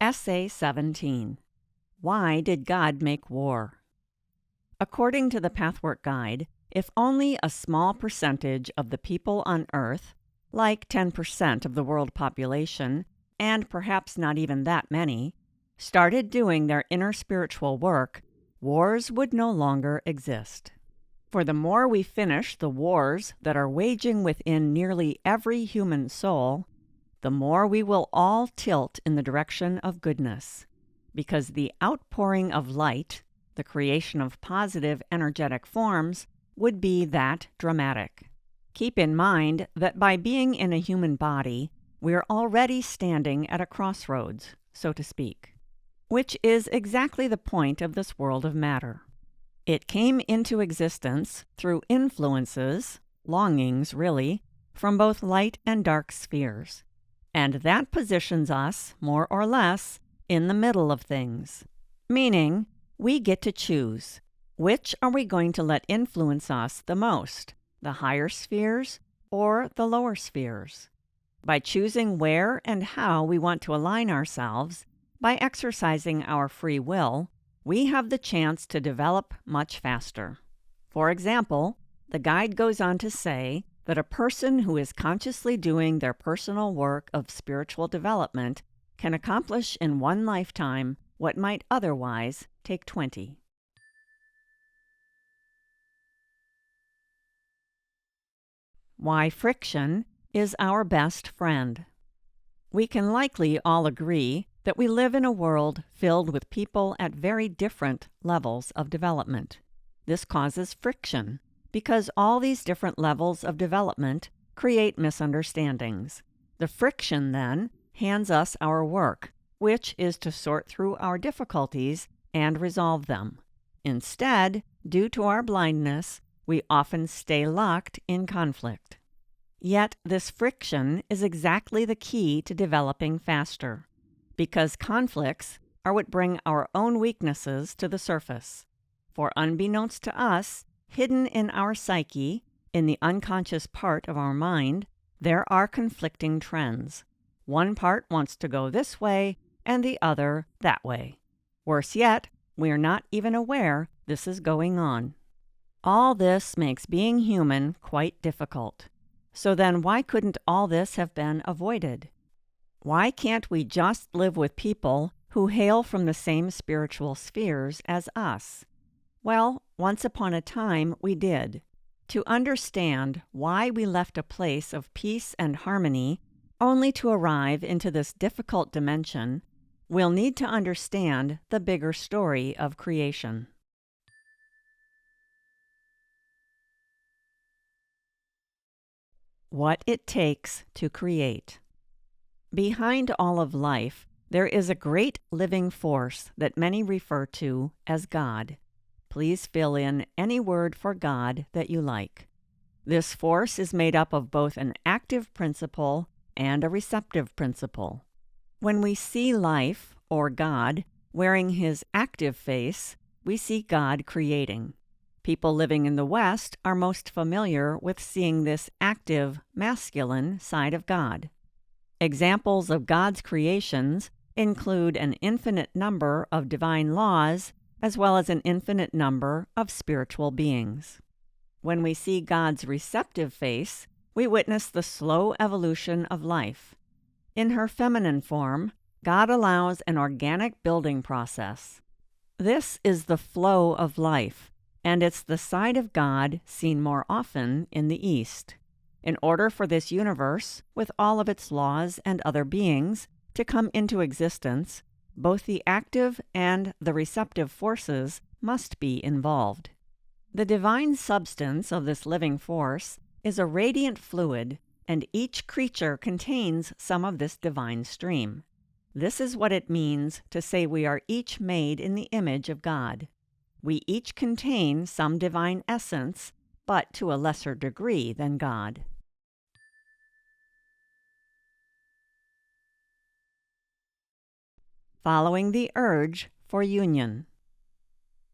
Essay 17. Why did God make war? According to the Pathwork Guide, if only a small percentage of the people on Earth, like 10% of the world population, and perhaps not even that many, started doing their inner spiritual work, wars would no longer exist. For the more we finish the wars that are waging within nearly every human soul, the more we will all tilt in the direction of goodness, because the outpouring of light, the creation of positive energetic forms, would be that dramatic. Keep in mind that by being in a human body, we're already standing at a crossroads, so to speak, which is exactly the point of this world of matter. It came into existence through influences, longings really, from both light and dark spheres. And that positions us, more or less, in the middle of things. Meaning, we get to choose. Which are we going to let influence us the most, the higher spheres or the lower spheres? By choosing where and how we want to align ourselves, by exercising our free will, we have the chance to develop much faster. For example, the guide goes on to say that a person who is consciously doing their personal work of spiritual development can accomplish in one lifetime what might otherwise take 20. Why friction is our best friend. We can likely all agree that we live in a world filled with people at very different levels of development. This causes friction, because all these different levels of development create misunderstandings. The friction, then, hands us our work, which is to sort through our difficulties and resolve them. Instead, due to our blindness, we often stay locked in conflict. Yet this friction is exactly the key to developing faster, because conflicts are what bring our own weaknesses to the surface. For unbeknownst to us, hidden in our psyche, in the unconscious part of our mind, there are conflicting trends. One part wants to go this way, and the other that way. Worse yet, we are not even aware this is going on. All this makes being human quite difficult. So then why couldn't all this have been avoided? Why can't we just live with people who hail from the same spiritual spheres as us? Well, once upon a time we did. To understand why we left a place of peace and harmony only to arrive into this difficult dimension, we'll need to understand the bigger story of creation. What it takes to create. Behind all of life, there is a great living force that many refer to as God. Please fill in any word for God that you like. This force is made up of both an active principle and a receptive principle. When we see life, or God, wearing his active face, we see God creating. People living in the West are most familiar with seeing this active, masculine side of God. Examples of God's creations include an infinite number of divine laws, as well as an infinite number of spiritual beings. When we see God's receptive face, we witness the slow evolution of life. In her feminine form, God allows an organic building process. This is the flow of life, and it's the side of God seen more often in the East. In order for this universe, with all of its laws and other beings, to come into existence, both the active and the receptive forces must be involved. The divine substance of this living force is a radiant fluid, and each creature contains some of this divine stream. This is what it means to say we are each made in the image of God. We each contain some divine essence, but to a lesser degree than God. Following the urge for union.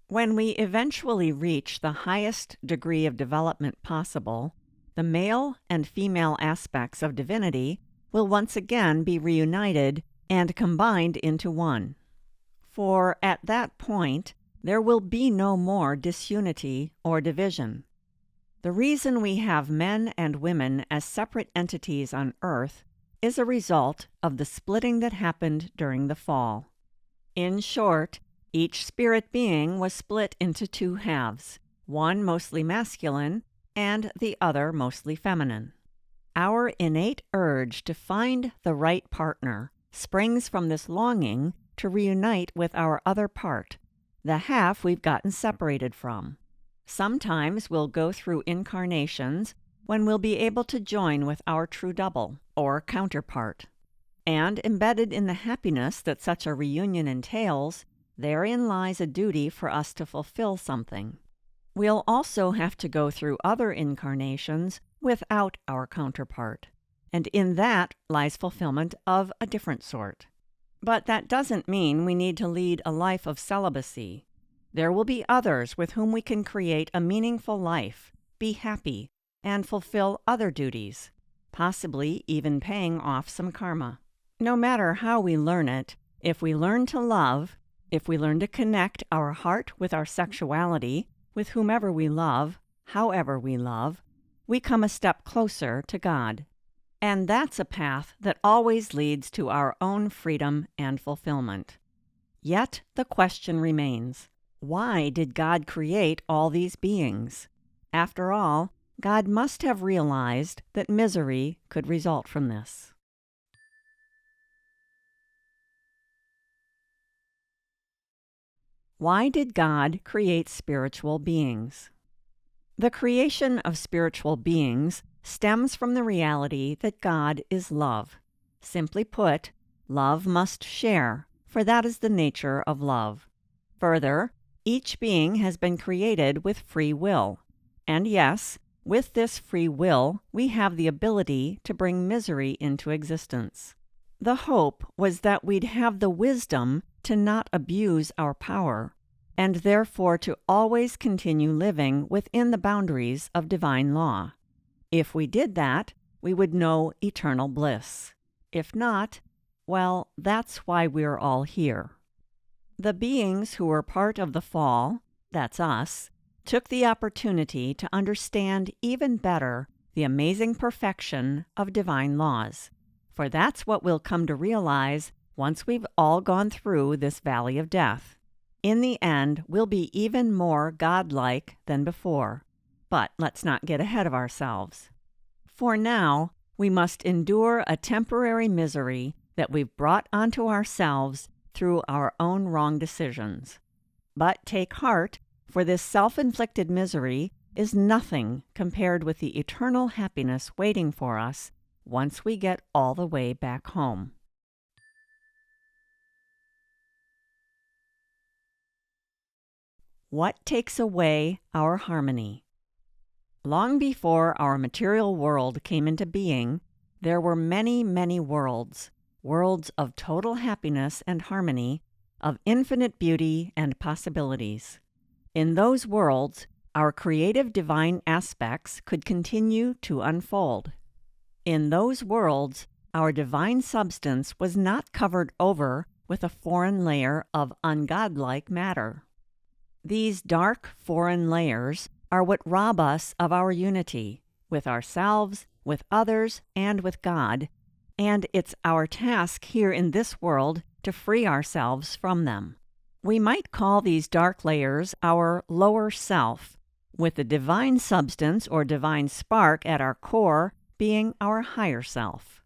When we eventually reach the highest degree of development possible, the male and female aspects of divinity will once again be reunited and combined into one. For at that point, there will be no more disunity or division. The reason we have men and women as separate entities on earth is a result of the splitting that happened during the fall. In short, each spirit being was split into two halves, one mostly masculine and the other mostly feminine. Our innate urge to find the right partner springs from this longing to reunite with our other part, the half we've gotten separated from. Sometimes we'll go through incarnations when we'll be able to join with our true double, or counterpart. And embedded in the happiness that such a reunion entails, therein lies a duty for us to fulfill something. We'll also have to go through other incarnations without our counterpart, and in that lies fulfillment of a different sort. But that doesn't mean we need to lead a life of celibacy. There will be others with whom we can create a meaningful life, be happy, and fulfill other duties, possibly even paying off some karma. No matter how we learn it, if we learn to love, if we learn to connect our heart with our sexuality, with whomever we love, however we love, we come a step closer to God. And that's a path that always leads to our own freedom and fulfillment. Yet the question remains, why did God create all these beings? After all, God must have realized that misery could result from this. Why did God create spiritual beings? The creation of spiritual beings stems from the reality that God is love. Simply put, love must share, for that is the nature of love. Further, each being has been created with free will. And yes, with this free will, we have the ability to bring misery into existence. The hope was that we'd have the wisdom to not abuse our power, and therefore to always continue living within the boundaries of divine law. If we did that, we would know eternal bliss. If not, well, that's why we're all here. The beings who were part of the fall, that's us, took the opportunity to understand even better the amazing perfection of divine laws, for that's what we'll come to realize once we've all gone through this valley of death. In the end, we'll be even more godlike than before. But let's not get ahead of ourselves. For now, we must endure a temporary misery that we've brought onto ourselves through our own wrong decisions. But take heart, for this self-inflicted misery is nothing compared with the eternal happiness waiting for us once we get all the way back home. What takes away our harmony? Long before our material world came into being, there were many, many worlds, worlds of total happiness and harmony, of infinite beauty and possibilities. In those worlds, our creative divine aspects could continue to unfold. In those worlds, our divine substance was not covered over with a foreign layer of ungodlike matter. These dark foreign layers are what rob us of our unity with ourselves, with others, and with God, and it's our task here in this world to free ourselves from them. We might call these dark layers our lower self, with the divine substance or divine spark at our core being our higher self.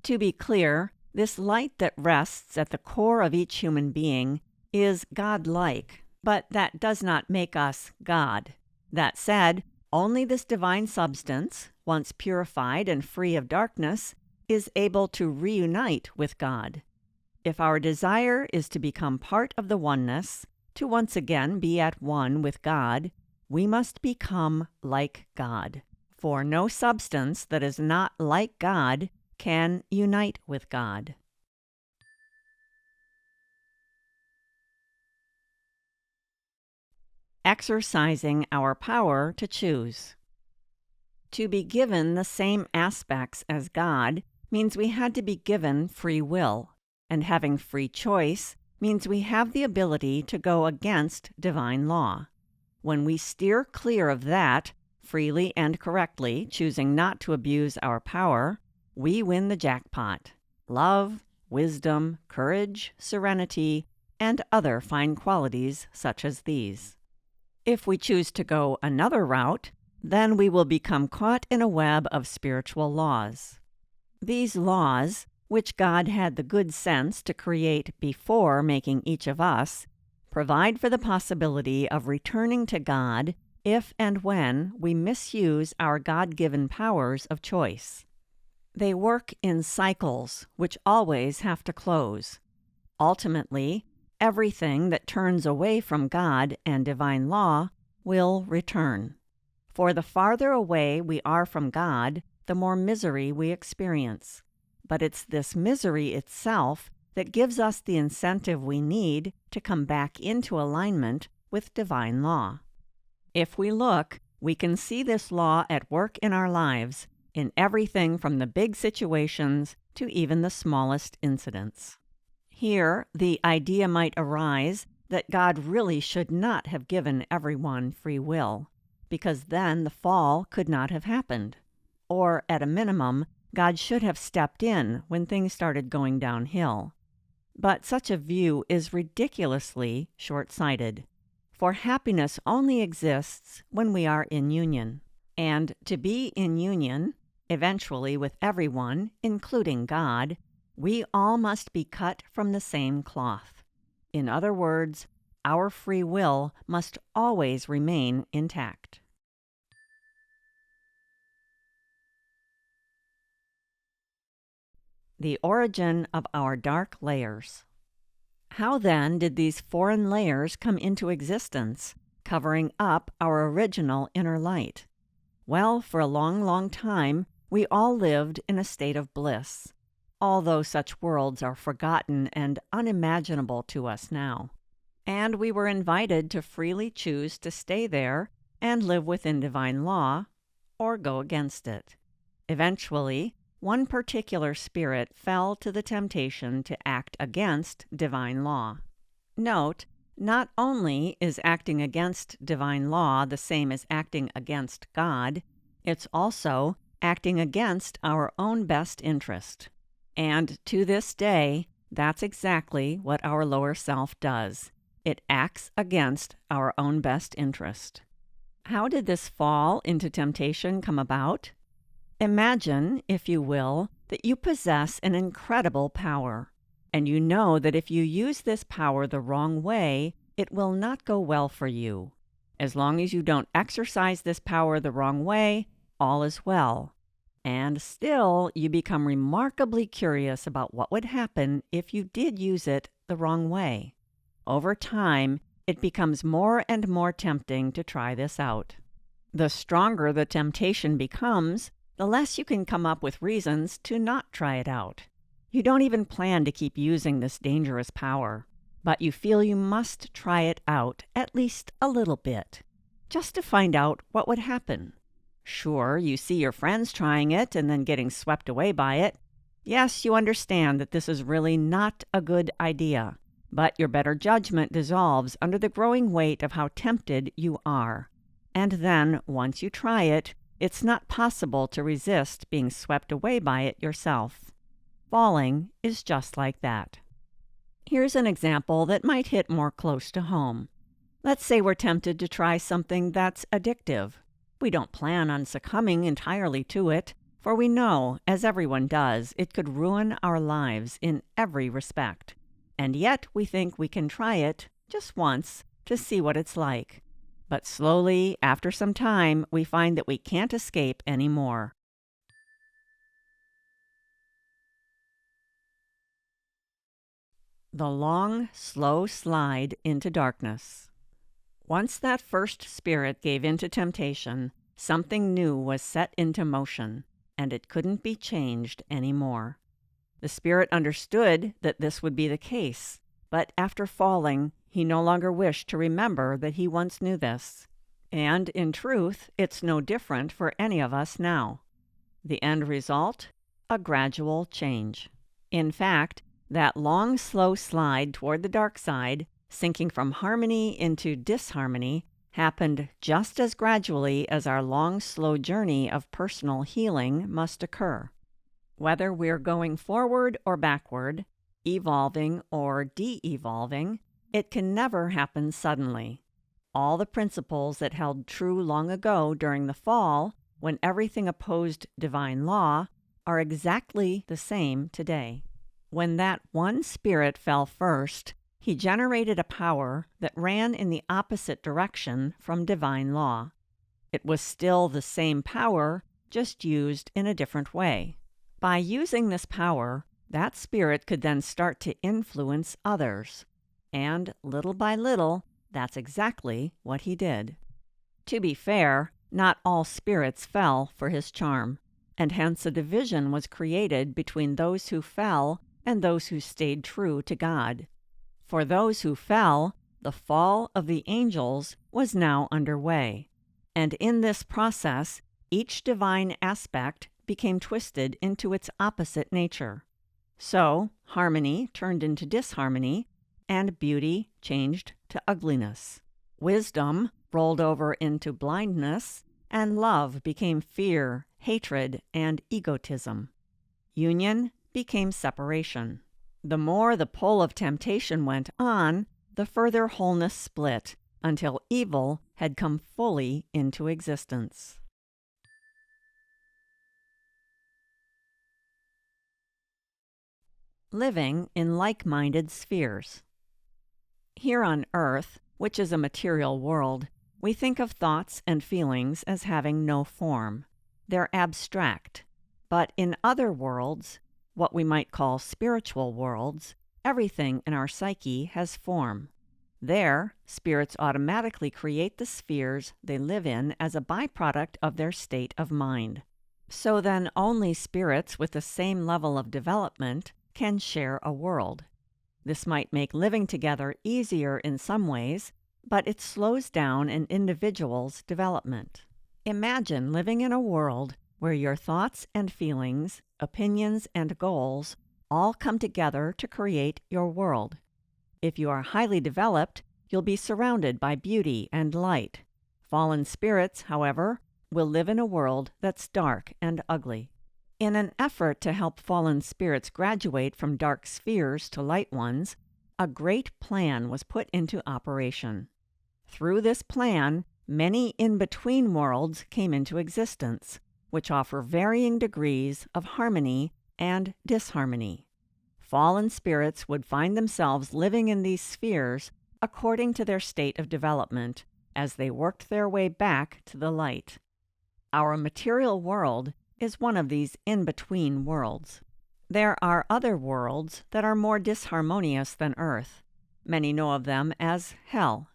To be clear, this light that rests at the core of each human being is God-like, but that does not make us God. That said, only this divine substance, once purified and free of darkness, is able to reunite with God. If our desire is to become part of the oneness, to once again be at one with God, we must become like God. For no substance that is not like God can unite with God. Exercising our power to choose. To be given the same aspects as God means we had to be given free will. And having free choice means we have the ability to go against divine law. When we steer clear of that, freely and correctly, choosing not to abuse our power, we win the jackpot. Love, wisdom, courage, serenity, and other fine qualities such as these. If we choose to go another route, then we will become caught in a web of spiritual laws. These laws, which God had the good sense to create before making each of us, provide for the possibility of returning to God if and when we misuse our God-given powers of choice. They work in cycles which always have to close. Ultimately, everything that turns away from God and divine law will return. For the farther away we are from God, the more misery we experience. But it's this misery itself that gives us the incentive we need to come back into alignment with divine law. If we look, we can see this law at work in our lives, in everything from the big situations to even the smallest incidents. Here, the idea might arise that God really should not have given everyone free will, because then the fall could not have happened. Or, at a minimum, God should have stepped in when things started going downhill. But such a view is ridiculously short-sighted, for happiness only exists when we are in union. And to be in union, eventually with everyone, including God, we all must be cut from the same cloth. In other words, our free will must always remain intact. The origin of our dark layers. How then did these foreign layers come into existence, covering up our original inner light? Well, for a long, long time, we all lived in a state of bliss, although such worlds are forgotten and unimaginable to us now. And we were invited to freely choose to stay there and live within divine law, or go against it. Eventually, one particular spirit fell to the temptation to act against divine law. Note, not only is acting against divine law the same as acting against God, it's also acting against our own best interest. And to this day, that's exactly what our lower self does. It acts against our own best interest. How did this fall into temptation come about? Imagine, if you will, that you possess an incredible power, and you know that if you use this power the wrong way, it will not go well for you. As long as you don't exercise this power the wrong way, all is well. And still, you become remarkably curious about what would happen if you did use it the wrong way. Over time, it becomes more and more tempting to try this out. The stronger the temptation becomes, the less you can come up with reasons to not try it out. You don't even plan to keep using this dangerous power, but you feel you must try it out at least a little bit, just to find out what would happen. Sure, you see your friends trying it and then getting swept away by it. Yes, you understand that this is really not a good idea, but your better judgment dissolves under the growing weight of how tempted you are. And then, once you try it, it's not possible to resist being swept away by it yourself. Falling is just like that. Here's an example that might hit more close to home. Let's say we're tempted to try something that's addictive. We don't plan on succumbing entirely to it, for we know, as everyone does, it could ruin our lives in every respect. And yet we think we can try it just once to see what it's like. But slowly, after some time, we find that we can't escape anymore. The long, slow slide into darkness. Once that first spirit gave in to temptation, something new was set into motion, and it couldn't be changed anymore. The spirit understood that this would be the case, but after falling, he no longer wished to remember that he once knew this. And in truth, it's no different for any of us now. The end result? A gradual change. In fact, That long, slow slide toward the dark side, sinking from harmony into disharmony, happened just as gradually as our long, slow journey of personal healing must occur. Whether we're going forward or backward, evolving or de-evolving, it can never happen suddenly. All the principles that held true long ago during the fall, when everything opposed divine law, are exactly the same today. When that one spirit fell first, he generated a power that ran in the opposite direction from divine law. It was still the same power, just used in a different way. By using this power, that spirit could then start to influence others. And little by little, that's exactly what he did. To be fair, not all spirits fell for his charm, and hence a division was created between those who fell and those who stayed true to God. For those who fell, the fall of the angels was now underway, and in this process, each divine aspect became twisted into its opposite nature. So, harmony turned into disharmony, and beauty changed to ugliness. Wisdom rolled over into blindness, and love became fear, hatred, and egotism. Union became separation. The more the pull of temptation went on, the further wholeness split, until evil had come fully into existence. Living in like-minded spheres. Here on Earth, which is a material world, we think of thoughts and feelings as having no form. They're abstract. But in other worlds, what we might call spiritual worlds, everything in our psyche has form. There, spirits automatically create the spheres they live in as a byproduct of their state of mind. So then only spirits with the same level of development can share a world. This might make living together easier in some ways, but it slows down an individual's development. Imagine living in a world where your thoughts and feelings, opinions and goals all come together to create your world. If you are highly developed, you'll be surrounded by beauty and light. Fallen spirits, however, will live in a world that's dark and ugly. In an effort to help fallen spirits graduate from dark spheres to light ones, a great plan was put into operation. Through this plan, many in-between worlds came into existence, which offer varying degrees of harmony and disharmony. Fallen spirits would find themselves living in these spheres according to their state of development as they worked their way back to the light. Our material world is one of these in-between worlds. There are other worlds that are more disharmonious than Earth. Many know of them as hell.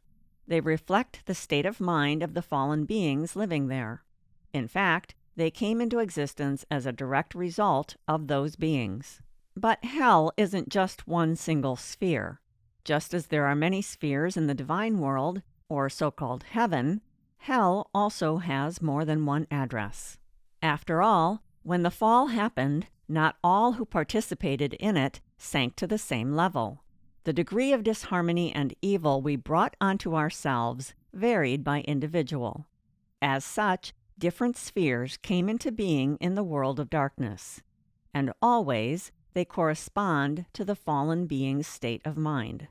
They reflect the state of mind of the fallen beings living there. In fact, they came into existence as a direct result of those beings. But hell isn't just one single sphere. Just as there are many spheres in the divine world, or so-called heaven, hell also has more than one address. After all, when the fall happened, not all who participated in it sank to the same level. The degree of disharmony and evil we brought onto ourselves varied by individual. As such, different spheres came into being in the world of darkness, and always they correspond to the fallen being's state of mind.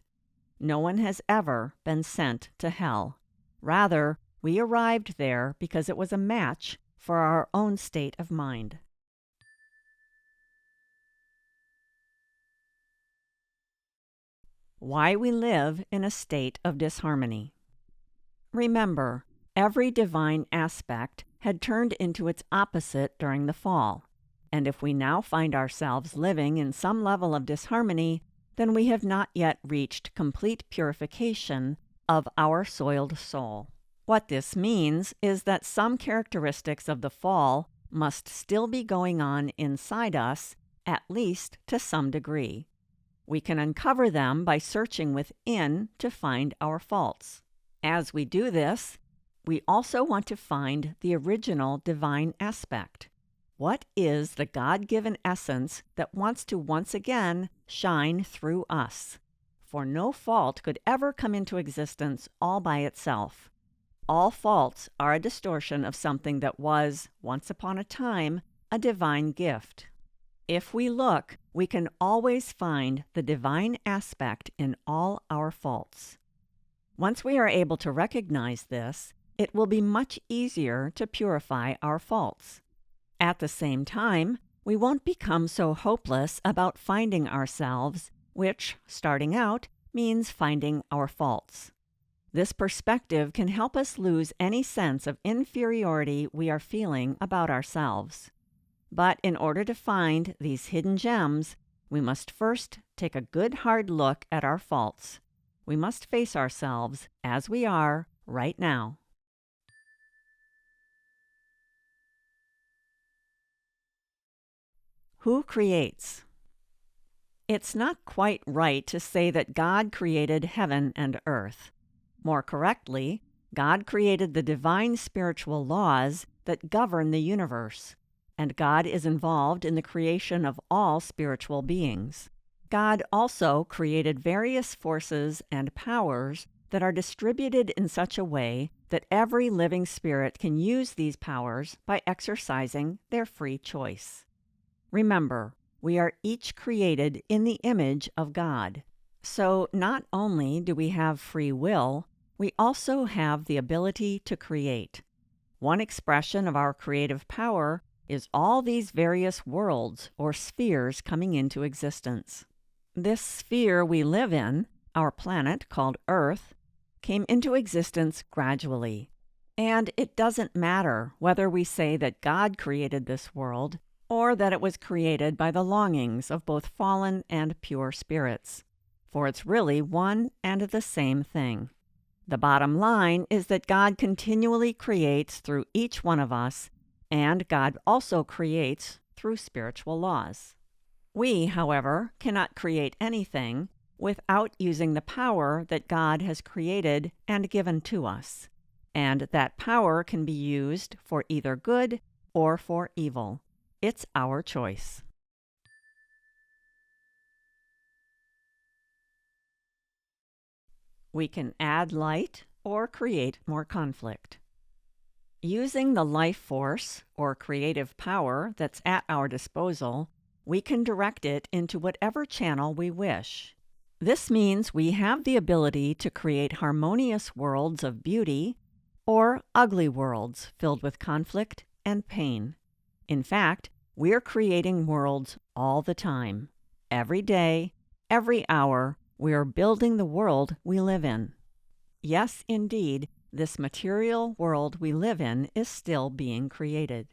No one has ever been sent to hell. Rather, we arrived there because it was a match for our own state of mind. Why we live in a state of disharmony. Remember, every divine aspect had turned into its opposite during the fall, and if we now find ourselves living in some level of disharmony, then we have not yet reached complete purification of our soiled soul. What this means is that some characteristics of the fall must still be going on inside us, at least to some degree. We can uncover them by searching within to find our faults. As we do this, we also want to find the original divine aspect. What is the God-given essence that wants to once again shine through us? For no fault could ever come into existence all by itself. All faults are a distortion of something that was, once upon a time, a divine gift. If we look, we can always find the divine aspect in all our faults. Once we are able to recognize this, it will be much easier to purify our faults. At the same time, we won't become so hopeless about finding ourselves, which, starting out, means finding our faults. This perspective can help us lose any sense of inferiority we are feeling about ourselves. But in order to find these hidden gems, we must first take a good hard look at our faults. We must face ourselves as we are right now. Who creates? It's not quite right to say that God created heaven and earth. More correctly, God created the divine spiritual laws that govern the universe, and God is involved in the creation of all spiritual beings. God also created various forces and powers that are distributed in such a way that every living spirit can use these powers by exercising their free choice. Remember, we are each created in the image of God. So not only do we have free will, we also have the ability to create. One expression of our creative power is all these various worlds or spheres coming into existence. This sphere we live in, our planet called Earth, came into existence gradually. And it doesn't matter whether we say that God created this world or that it was created by the longings of both fallen and pure spirits, for it's really one and the same thing. The bottom line is that God continually creates through each one of us, and God also creates through spiritual laws. We, however, cannot create anything without using the power that God has created and given to us, and that power can be used for either good or for evil. It's our choice. We can add light or create more conflict. Using the life force or creative power that's at our disposal, we can direct it into whatever channel we wish. This means we have the ability to create harmonious worlds of beauty or ugly worlds filled with conflict and pain. In fact, we're creating worlds all the time. Every day, every hour, we are building the world we live in. Yes, indeed, this material world we live in is still being created.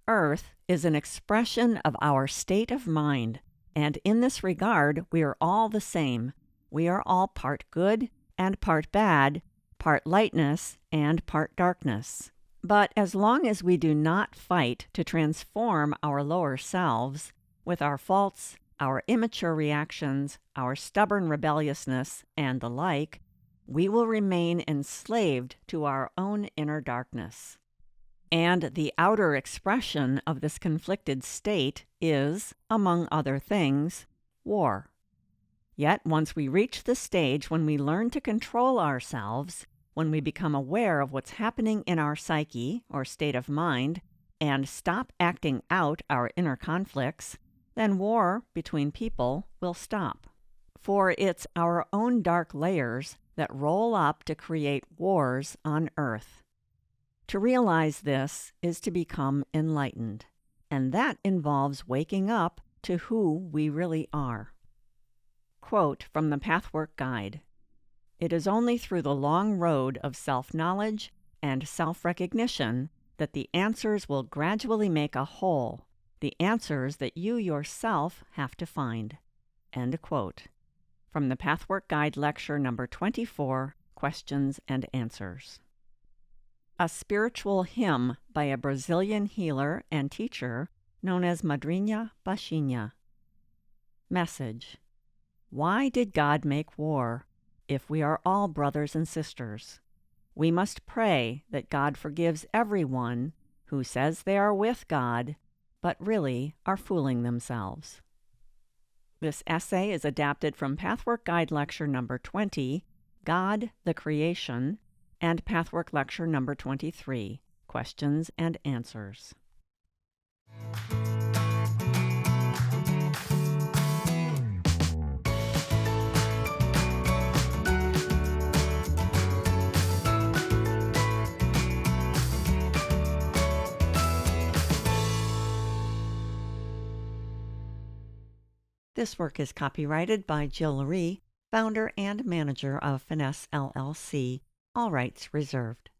Earth is an expression of our state of mind, and in this regard, we are all the same. We are all part good and part bad, part lightness and part darkness. But as long as we do not fight to transform our lower selves with our faults, our immature reactions, our stubborn rebelliousness, and the like, we will remain enslaved to our own inner darkness. And the outer expression of this conflicted state is, among other things, war. Yet once we reach the stage when we learn to control ourselves, when we become aware of what's happening in our psyche or state of mind, and stop acting out our inner conflicts, then war between people will stop. For it's our own dark layers that roll up to create wars on Earth. To realize this is to become enlightened, and that involves waking up to who we really are. Quote from the Pathwork Guide: "It is only through the long road of self-knowledge and self-recognition that the answers will gradually make a whole, the answers that you yourself have to find." End quote. From the Pathwork Guide Lecture Number 24, Questions and Answers. A spiritual hymn by a Brazilian healer and teacher known as Madrinha Baixinha. Message: why did God make war if we are all brothers and sisters? We must pray that God forgives everyone who says they are with God but really are fooling themselves. This essay is adapted from Pathwork Guide Lecture number 20, God, the Creation, and Pathwork Lecture number 23, Questions and Answers. This work is copyrighted by Jill Lurie, founder and manager of Finesse LLC, all rights reserved.